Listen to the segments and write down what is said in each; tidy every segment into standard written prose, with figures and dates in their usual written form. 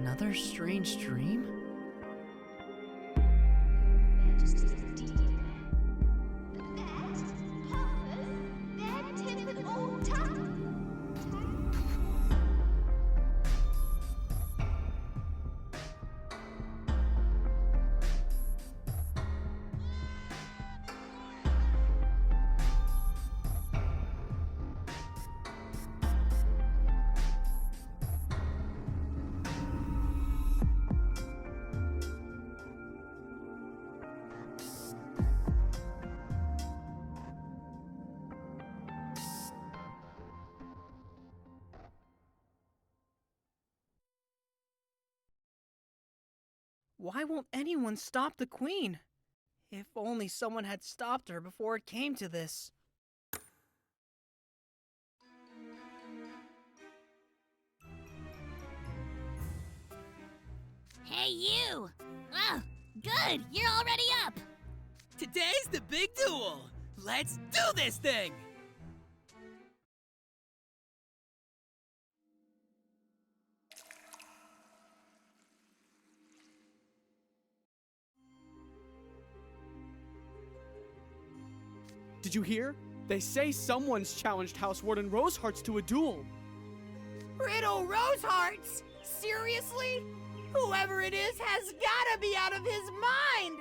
Another strange dream? Why won't anyone stop the queen? If only someone had stopped her before it came to this. Hey, you! Oh, good! You're already up! Today's the big duel! Let's do this thing! Did you hear? They say someone's challenged House Warden Rosehearts to a duel. Riddle Rosehearts? Seriously? Whoever it is has gotta be out of his mind!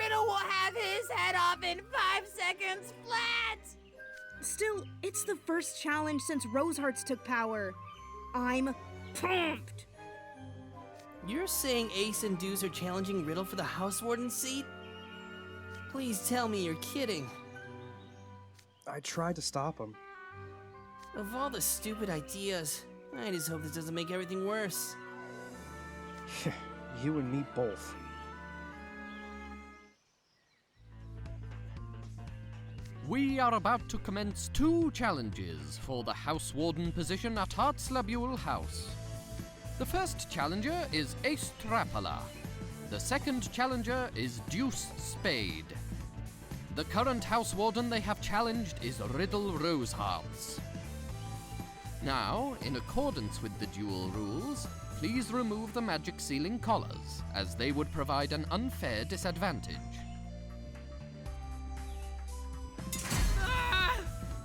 Riddle will have his head off in 5 seconds flat! Still, it's the first challenge since Rosehearts took power. I'm pumped! You're saying Ace and Deuce are challenging Riddle for the House Warden seat? Please tell me you're kidding. I tried to stop him. Of all the stupid ideas, I just hope this doesn't make everything worse. You and me both. We are about to commence 2 challenges for the House Warden position at Hartslabule House. The first challenger is Ace Trappola. The second challenger is Deuce Spade. The current House Warden they have challenged is Riddle Rosehearts. Now, in accordance with the duel rules, please remove the magic ceiling collars, as they would provide an unfair disadvantage.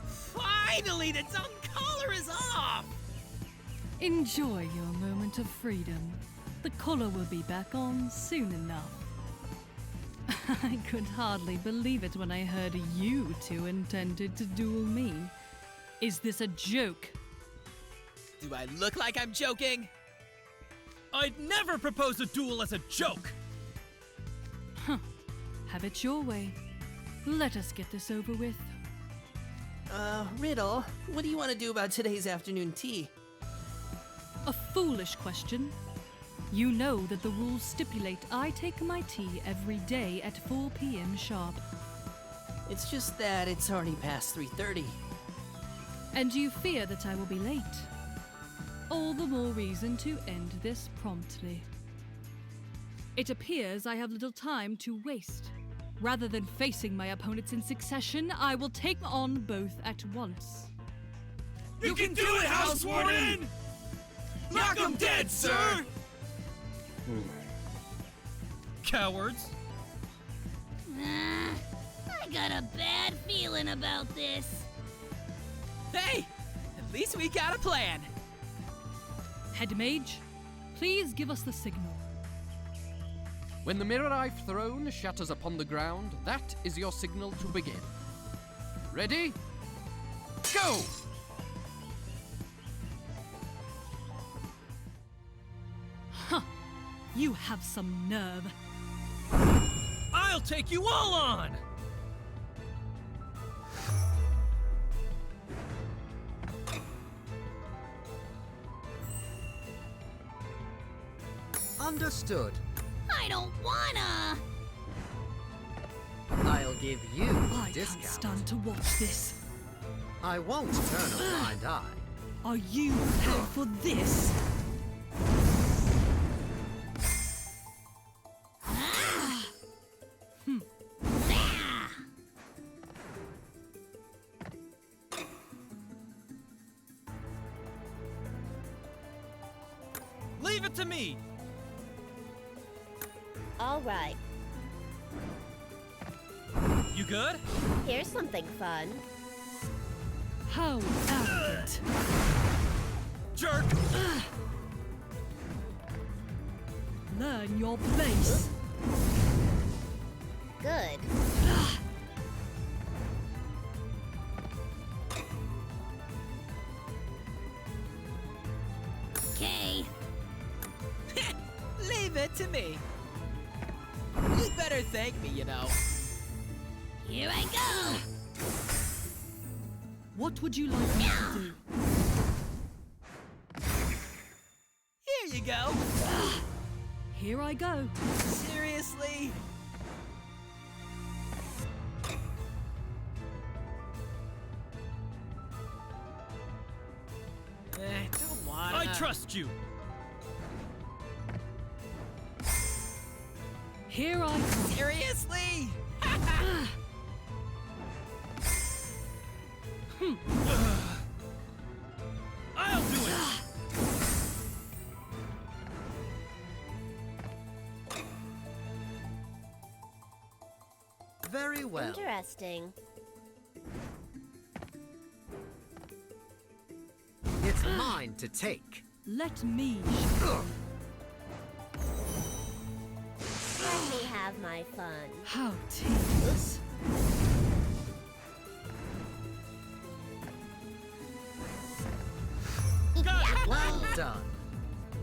Finally, the tongue collar is off! Enjoy your moment of freedom. The collar will be back on soon enough. I could hardly believe it when I heard you two intended to duel me. Is this a joke? Do I look like I'm joking? I'd never propose a duel as a joke! Huh. Have it your way. Let us get this over with. Riddle, what do you want to do about today's afternoon tea? A foolish question. You know that the rules stipulate I take my tea every day at 4 p.m. sharp. It's just that it's already past 3:30. And you fear that I will be late. All the more reason to end this promptly. It appears I have little time to waste. Rather than facing my opponents in succession, I will take on both at once. You can do it, House Warden! Knock 'em dead, sir! Cowards! I got a bad feeling about this. Hey! At least we got a plan! Head Mage, please give us the signal. When the mirror I've thrown shatters upon the ground, that is your signal to begin. Ready? Go! Huh. You have some nerve. I'll take you all on! Understood. I don't wanna! I'll give you I a discount. can't stand to watch this. I won't turn a blind eye. Are you prepared for this? Leave it to me! All right, You good? here's something fun. How arrogant. Jerk! Learn your place. Good. Okay. Leave it to me. You'd better thank me, you know. Here I go. What would you like me to do? Here you go. Here I go. Seriously? Don't wanna. I trust you! Here I come. Seriously? I'll do it! Very well. Interesting. It's mine to take. Let me. Let me have my fun. How tedious. Well done.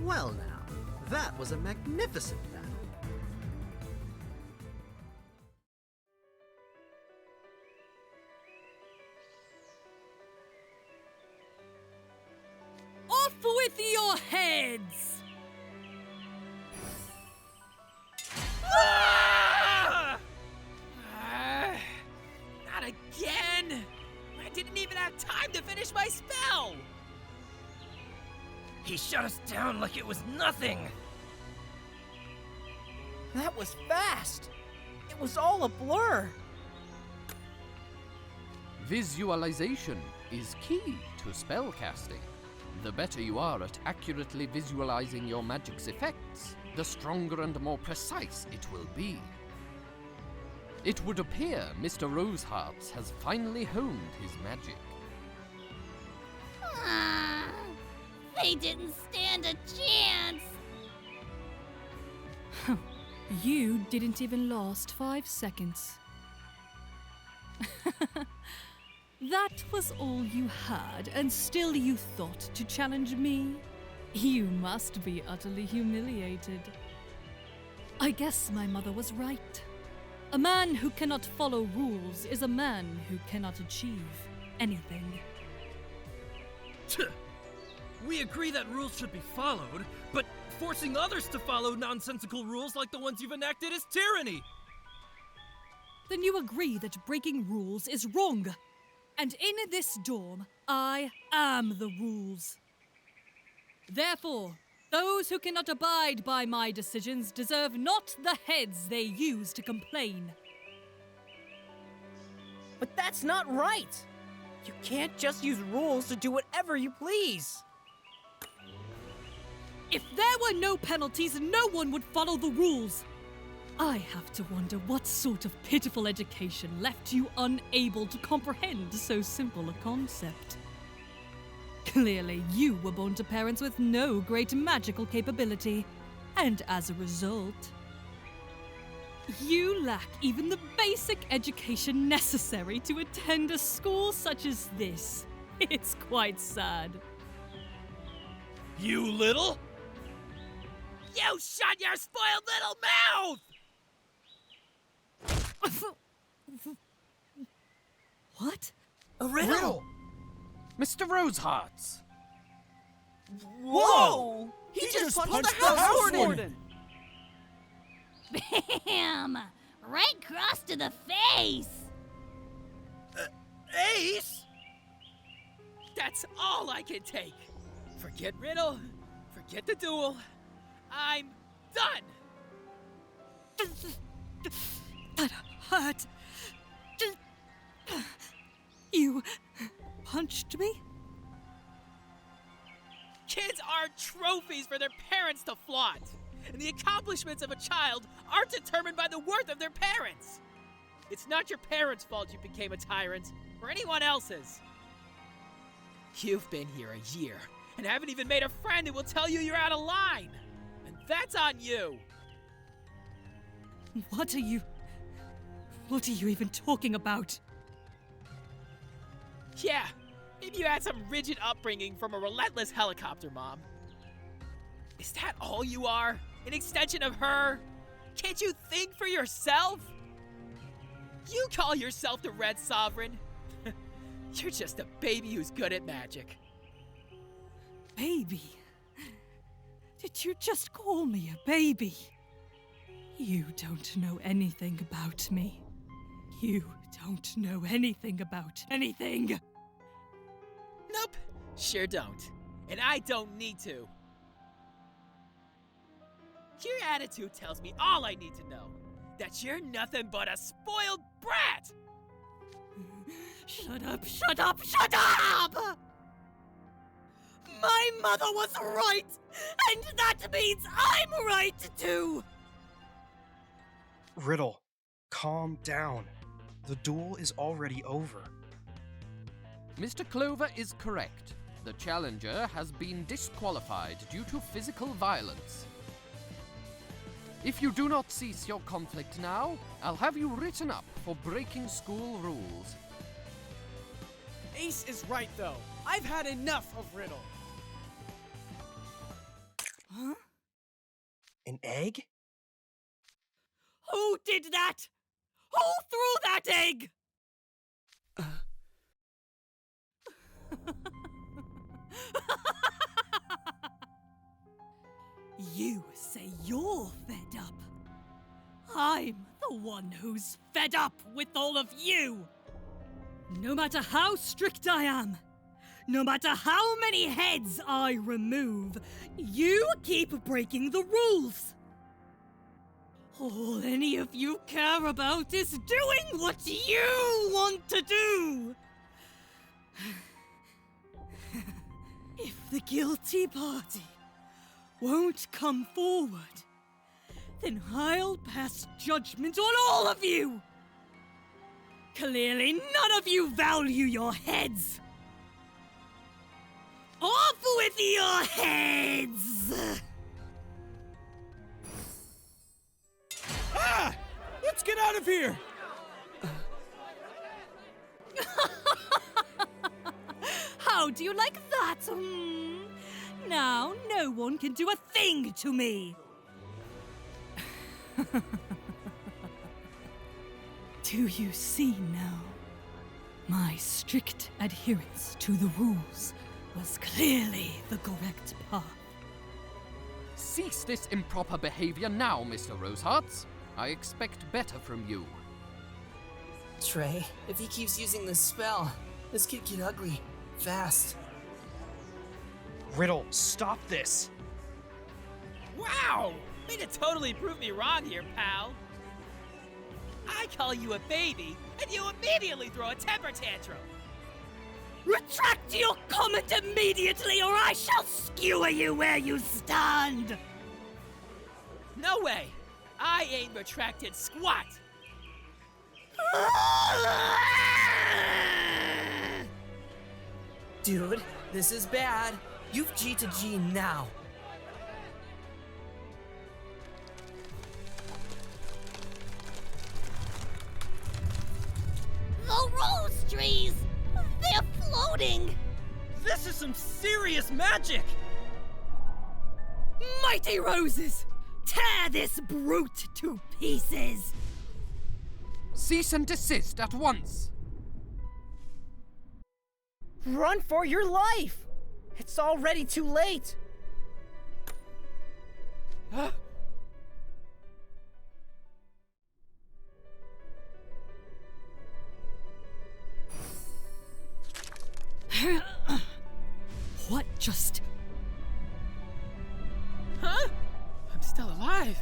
Well now, that was a magnificent battle. Off with your heads! Not again! I didn't even have time to finish my spell! He shut us down like it was nothing. That was fast! It was all a blur! Visualization is key to spellcasting. The better you are at accurately visualizing your magic's effects, the stronger and more precise it will be. It would appear Mr. Rosehearts has finally honed his magic. They didn't stand a chance. You didn't even last 5 seconds. That was all you had, and still you thought to challenge me? You must be utterly humiliated. I guess my mother was right. A man who cannot follow rules is a man who cannot achieve anything. We agree that rules should be followed, but forcing others to follow nonsensical rules like the ones you've enacted is tyranny! Then you agree that breaking rules is wrong. And in this dorm, I am the rules. Therefore, those who cannot abide by my decisions deserve not the heads they use to complain. But that's not right! You can't just use rules to do whatever you please! If there were no penalties, no one would follow the rules. I have to wonder what sort of pitiful education left you unable to comprehend so simple a concept. Clearly, you were born to parents with no great magical capability, and as a result, you lack even the basic education necessary to attend a school such as this. It's quite sad. You little? You shut your spoiled little mouth! What? A riddle! Mr. Rosehearts! Whoa! He just punched the house warden! Bam! Right cross to the face! Ace? That's all I can take. Forget Riddle. Forget the duel. I'm done! That hurt. You punched me? Kids are trophies for their parents to flaunt. And the accomplishments of a child aren't determined by the worth of their parents. It's not your parents' fault you became a tyrant, or anyone else's. You've been here a year, and haven't even made a friend who will tell you you're out of line. And that's on you. What are you even talking about? Yeah, maybe you had some rigid upbringing from a relentless helicopter mom. Is that all you are? An extension of her? Can't you think for yourself? You call yourself the Red Sovereign? You're just a baby who's good at magic. Baby? Did you just call me a baby? You don't know anything about me. You don't know anything about anything. Nope, sure don't. And I don't need to. Your attitude tells me all I need to know. That you're nothing but a spoiled brat! Shut up, shut up, shut up! My mother was right, and that means I'm right too! Riddle, calm down. The duel is already over. Mr. Clover is correct. The challenger has been disqualified due to physical violence. If you do not cease your conflict now, I'll have you written up for breaking school rules. Ace is right, though. I've had enough of Riddle. Huh? An egg? Who did that? Who threw that egg? You say you're fed up. I'm the one who's fed up with all of you. No matter how strict I am, no matter how many heads I remove, you keep breaking the rules. All any of you care about is doing what you want to do. If the guilty party won't come forward, then I'll pass judgment on all of you! Clearly none of you value your heads! Off with your heads! Ah! Let's get out of here! How do you like that? Now, no one can do a thing to me! Do you see now? My strict adherence to the rules was clearly the correct path. Cease this improper behavior now, Mr. Rosehearts. I expect better from you. Trey, if he keeps using this spell, this could get ugly. Fast. Riddle, stop this! Wow! Way to totally prove me wrong here, pal. I call you a baby, and you immediately throw a temper tantrum. Retract your comment immediately, or I shall skewer you where you stand! No way! I ain't retracted squat! Dude, this is bad. You've G to G now. The rose trees! They're floating! This is some serious magic! Mighty roses! Tear this brute to pieces! Cease and desist at once! Run for your life! It's already too late! What just... Huh? I'm still alive.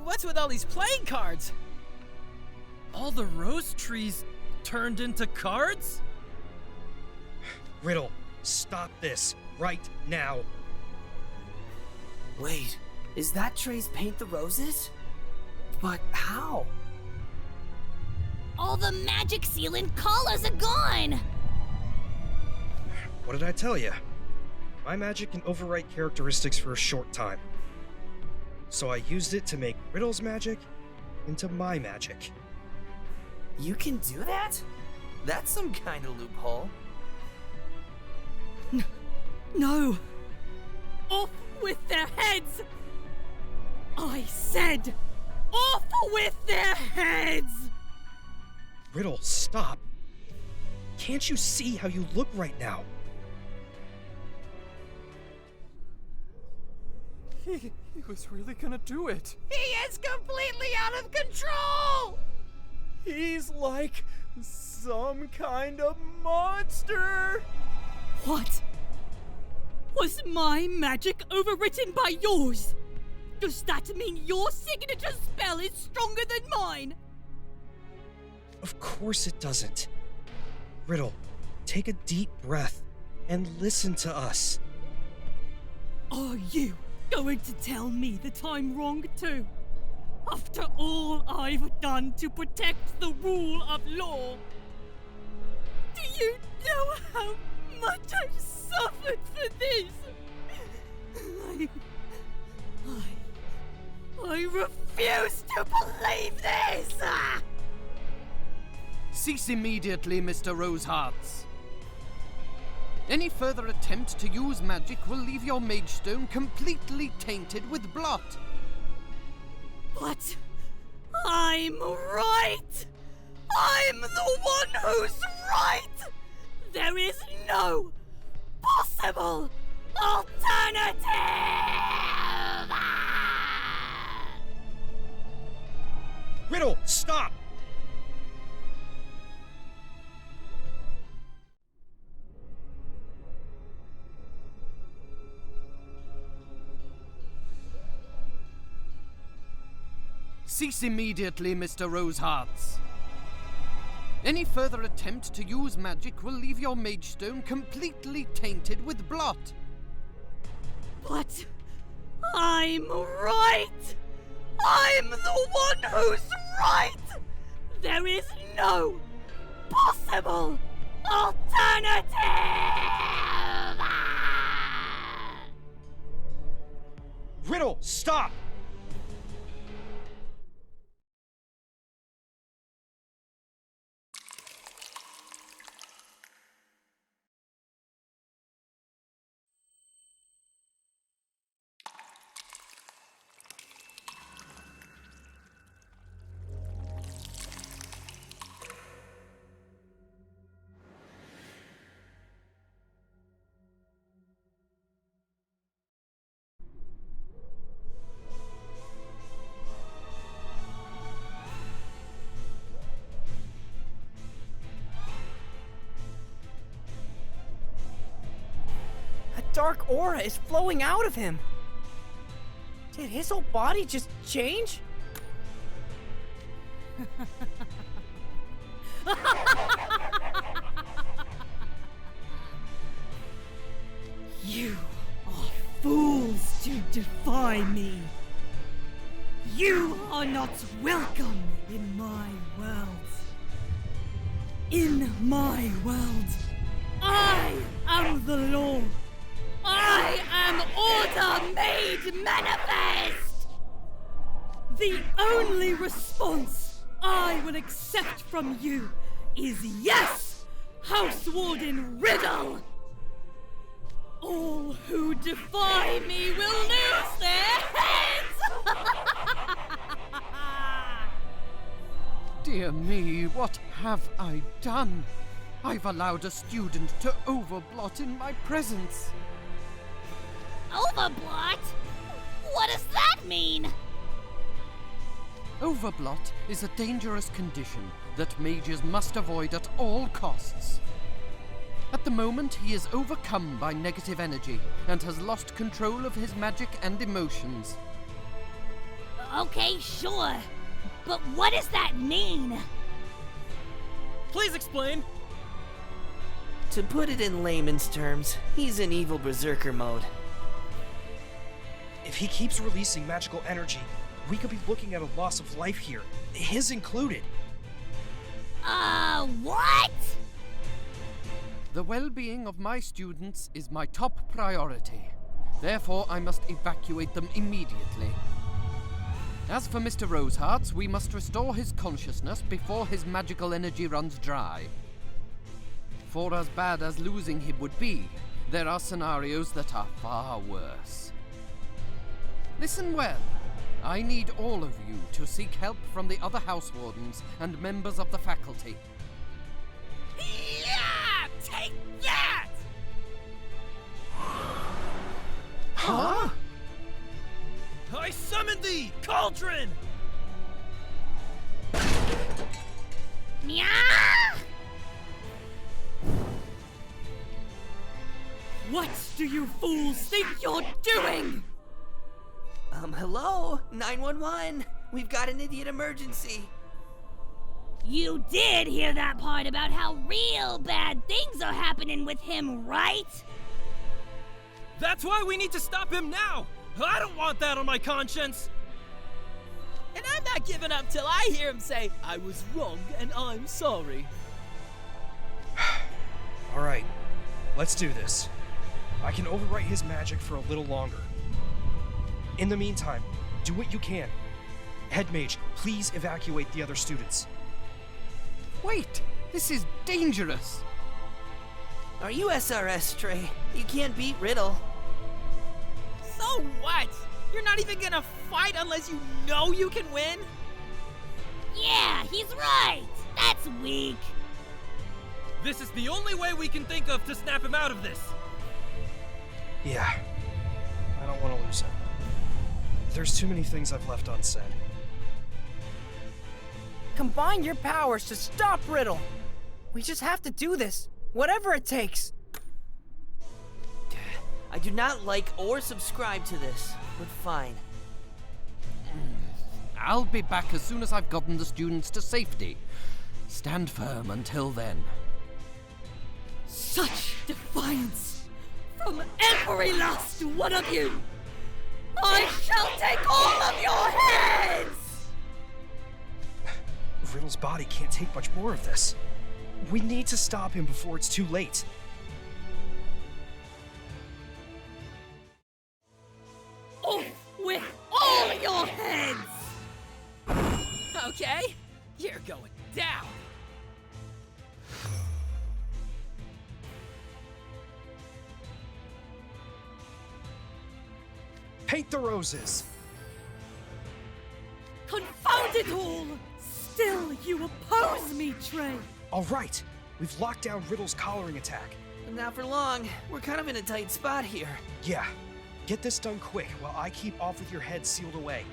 What's with all these playing cards? All the rose trees turned into cards? Riddle, stop this. right now. Wait, is that Trey's Paint the Roses? But how? All the magic Celine collars are gone! What did I tell you? My magic can overwrite characteristics for a short time. So I used it to make Riddle's magic into my magic. You can do that? That's some kind of loophole. No! Off with their heads! I said, off with their heads! Riddle, stop! Can't you see how you look right now? He was really gonna do it. He is completely out of control! He's like some kind of monster. What? Was my magic overwritten by yours? Does that mean your signature spell is stronger than mine? Of course it doesn't. Riddle, take a deep breath and listen to us. Are you going to tell me that I'm wrong too? After all I've done to protect the rule of law? Do you know how much I've suffered for this? I refuse to believe this! Cease immediately, Mr. Rosehearts. Any further attempt to use magic will leave your mage stone completely tainted with blot. But I'm right! I'm the one who's right! There is no possible alternative! Riddle, stop! Cease immediately, Mr. Rosehearts. Any further attempt to use magic will leave your mage stone completely tainted with blot. But I'm right! I'm the one who's right! There is no possible alternative! Riddle, stop! Dark aura is flowing out of him. Did his whole body just change? You are fools to defy me. You are not welcome in my world. In my world, I am the law. I am order made manifest! The only response I will accept from you is yes, House Warden Riddle! All who defy me will lose their heads! Dear me, what have I done? I've allowed a student to overblot in my presence. Overblot? What does that mean? Overblot is a dangerous condition that mages must avoid at all costs. At the moment, he is overcome by negative energy and has lost control of his magic and emotions. Okay, sure. But what does that mean? Please explain. To put it in layman's terms, he's in evil berserker mode. If he keeps releasing magical energy, we could be looking at a loss of life here, his included. What? The well-being of my students is my top priority. Therefore, I must evacuate them immediately. As for Mr. Rosehearts, we must restore his consciousness before his magical energy runs dry. For as bad as losing him would be, there are scenarios that are far worse. Listen well. I need all of you to seek help from the other house wardens and members of the faculty. Yeah! Take that! Huh? I summon thee, Cauldron! Meow! What do you fools think you're doing? Hello? 911. We've got an idiot emergency. You did hear that part about how real bad things are happening with him, right? That's why we need to stop him now! I don't want that on my conscience! And I'm not giving up till I hear him say, I was wrong and I'm sorry. Alright, let's do this. I can overwrite his magic for a little longer. In the meantime, do what you can. Head Mage, please evacuate the other students. Wait! This is dangerous! Are you SRS, Trey? You can't beat Riddle. So what? You're not even gonna fight unless you know you can win? Yeah, he's right. That's weak. This is the only way we can think of to snap him out of this! Yeah, I don't want to lose him. There's too many things I've left unsaid. Combine your powers to stop Riddle. We just have to do this, whatever it takes. I do not like or subscribe to this, but fine. I'll be back as soon as I've gotten the students to safety. Stand firm until then. Such defiance from every last one of you! I shall take all of your heads! Riddle's body can't take much more of this. We need to stop him before it's too late. Off with all your heads! Okay, you're going down. Paint the roses! Confound it all! Still, you oppose me, Trey! Alright, we've locked down Riddle's collaring attack. But not for long. We're kind of in a tight spot here. Yeah, get this done quick while I keep off with your head sealed away.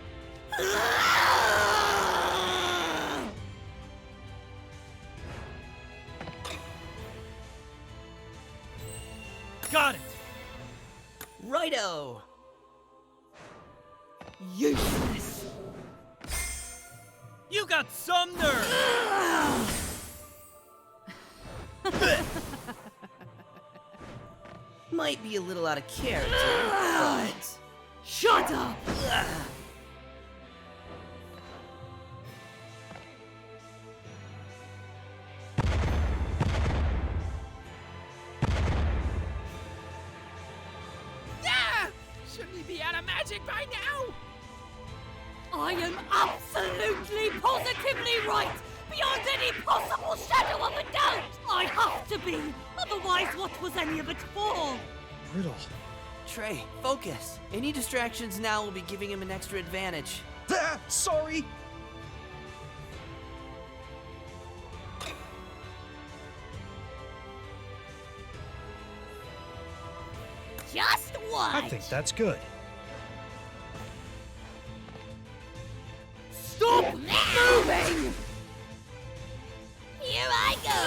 Got it! Righto! Useless! You got some nerve! Might be a little out of character, but... Shut up! Yeah! Shouldn't he be out of magic by now? I am absolutely, positively right! Beyond any possible shadow of a doubt! I have to be! Otherwise, what was any of it for? Riddle. Trey, focus. Any distractions now will be giving him an extra advantage. Ah, sorry! Just watch. I think that's good. Stop moving! Here I go.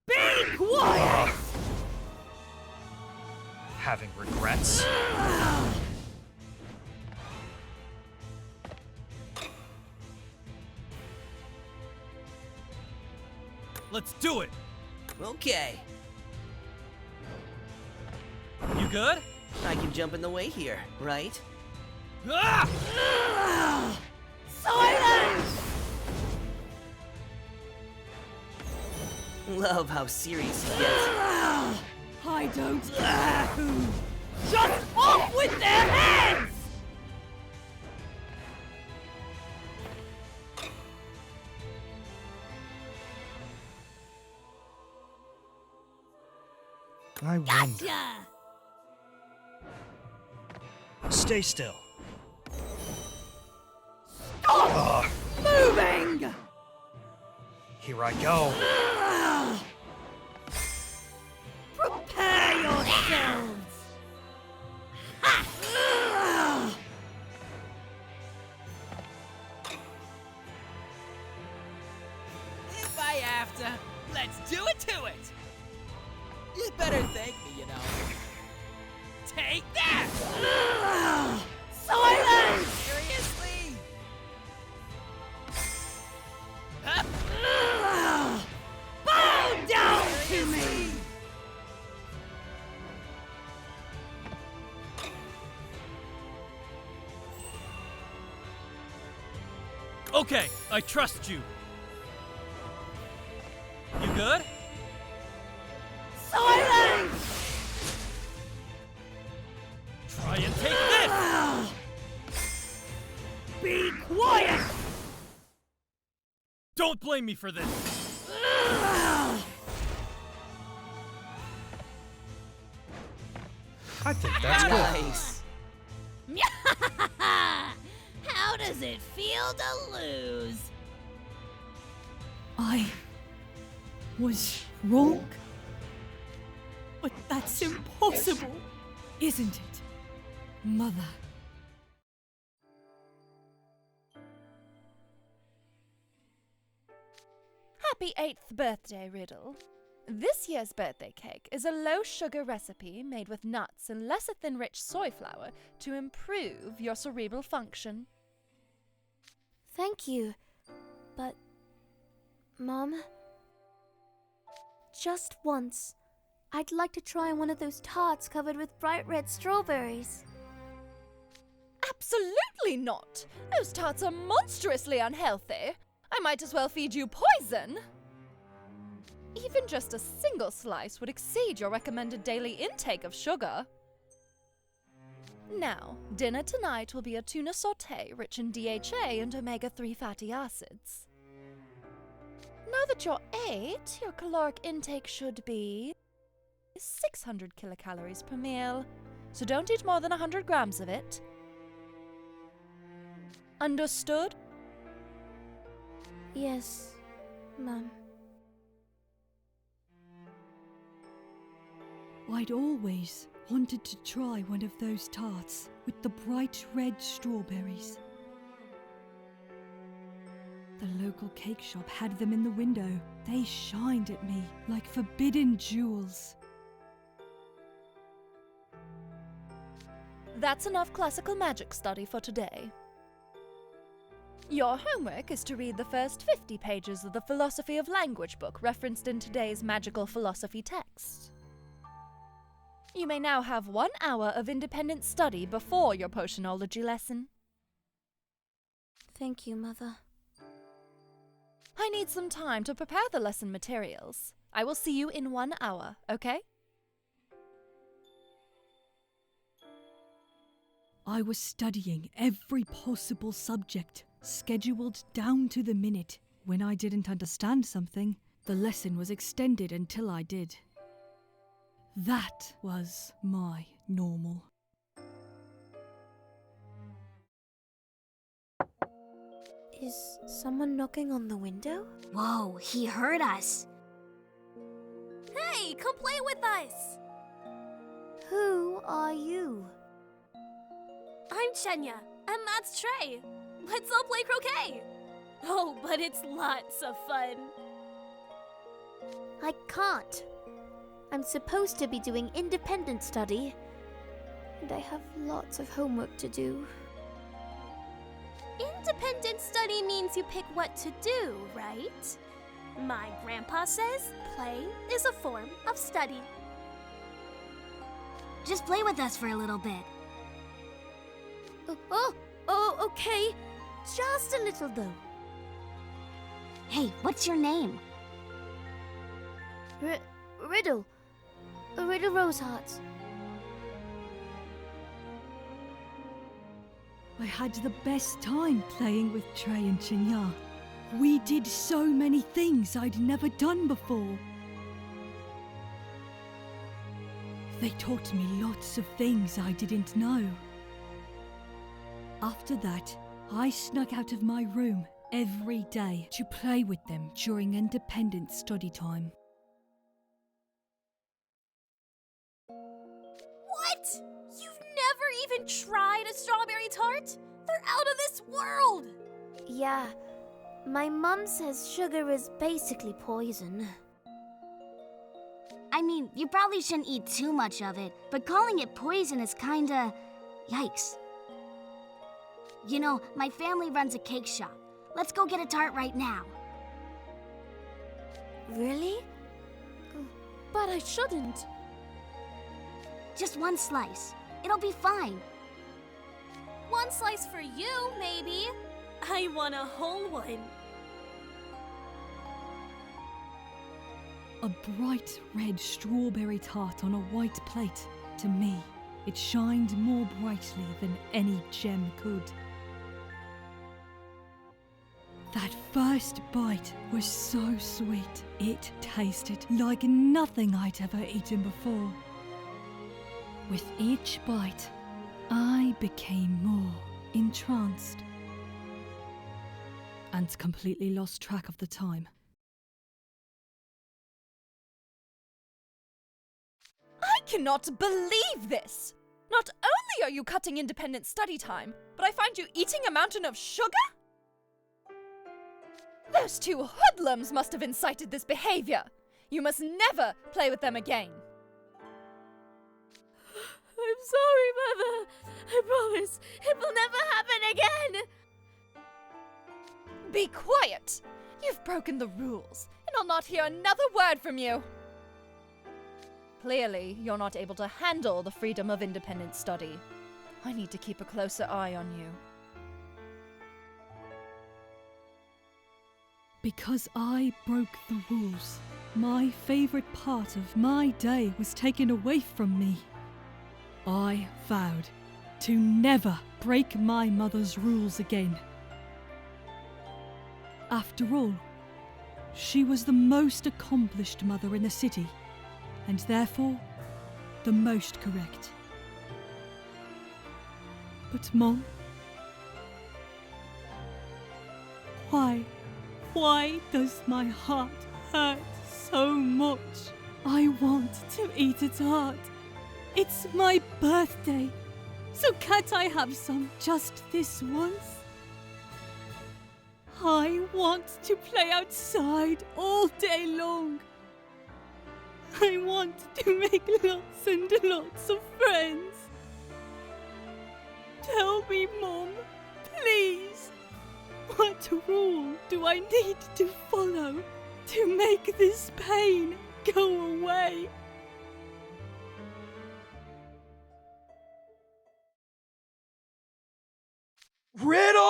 Be quiet! Having regrets? Let's do it! Okay, You good? I can jump in the way here, right? Ah! Silence! Love how serious he gets. I don't care who. Just off with their heads! I wonder. Gotcha! Stay still. Stop moving! Here I go. Prepare yourselves! If I have to, let's do it to it! You better thank me, you know. Take that! Silence! Seriously? Bow down to me! Okay, I trust you. You good? Silence! Try and take this! Be quiet! Don't blame me for this! I think that's good. Nice. How does it feel to lose? I was wrong? But that's impossible, isn't it, Mother? Happy 8th birthday, Riddle. This year's birthday cake is a low-sugar recipe made with nuts and lecithin-rich soy flour to improve your cerebral function. Thank you. But, Mom, just once, I'd like to try one of those tarts covered with bright red strawberries. Absolutely not! Those tarts are monstrously unhealthy. I might as well feed you poison. Even just a single slice would exceed your recommended daily intake of sugar. Now, dinner tonight will be a tuna sauté rich in DHA and omega-3 fatty acids. Now that you're 8, your caloric intake should be 600 kilocalories per meal, so don't eat more than 100 grams of it. Understood? Yes, Mom. I'd always wanted to try one of those tarts with the bright red strawberries. The local cake shop had them in the window. They shined at me like forbidden jewels. That's enough classical magic study for today. Your homework is to read the first 50 pages of the Philosophy of Language book referenced in today's magical philosophy text. You may now have 1 hour of independent study before your potionology lesson. Thank you, Mother. I need some time to prepare the lesson materials. I will see you in 1 hour, okay? I was studying every possible subject, scheduled down to the minute. When I didn't understand something, the lesson was extended until I did. That was my normal. Is someone knocking on the window? Whoa, he heard us. Hey, come play with us! Who are you? I'm Chenya, and that's Trey. Let's all play croquet. Oh, but it's lots of fun. I can't. I'm supposed to be doing independent study, and I have lots of homework to do. Independent study means you pick what to do, right? My grandpa says play is a form of study. Just play with us for a little bit. Oh, okay. Just a little though. Hey, what's your name? Riddle. Riddle Rosehearts. I had the best time playing with Trey and Chihiyo. We did so many things I'd never done before. They taught me lots of things I didn't know. After that, I snuck out of my room every day to play with them during independent study time. What? You've never even tried a strawberry tart? They're out of this world! Yeah. My mum says sugar is basically poison. I mean, you probably shouldn't eat too much of it, but calling it poison is kinda... yikes. You know, my family runs a cake shop. Let's go get a tart right now. Really? But I shouldn't. Just one slice. It'll be fine. One slice for you, maybe. I want a whole one. A bright red strawberry tart on a white plate. To me, it shined more brightly than any gem could. That first bite was so sweet. It tasted like nothing I'd ever eaten before. With each bite, I became more entranced and completely lost track of the time. I cannot believe this! Not only are you cutting independent study time, but I find you eating a mountain of sugar? Those two hoodlums must have incited this behavior. You must never play with them again. I'm sorry, Mother. I promise it will never happen again. Be quiet! You've broken the rules, and I'll not hear another word from you. Clearly, you're not able to handle the freedom of independent study. I need to keep a closer eye on you. Because I broke the rules, my favorite part of my day was taken away from me. I vowed to never break my mother's rules again. After all, she was the most accomplished mother in the city, and therefore, the most correct. But Mom, why does my heart hurt so much? I want to eat a tart. It's my birthday, so can't I have some just this once? I want to play outside all day long. I want to make lots and lots of friends. Tell me, Mom, please. What rule do I need to follow to make this pain go away? Riddle!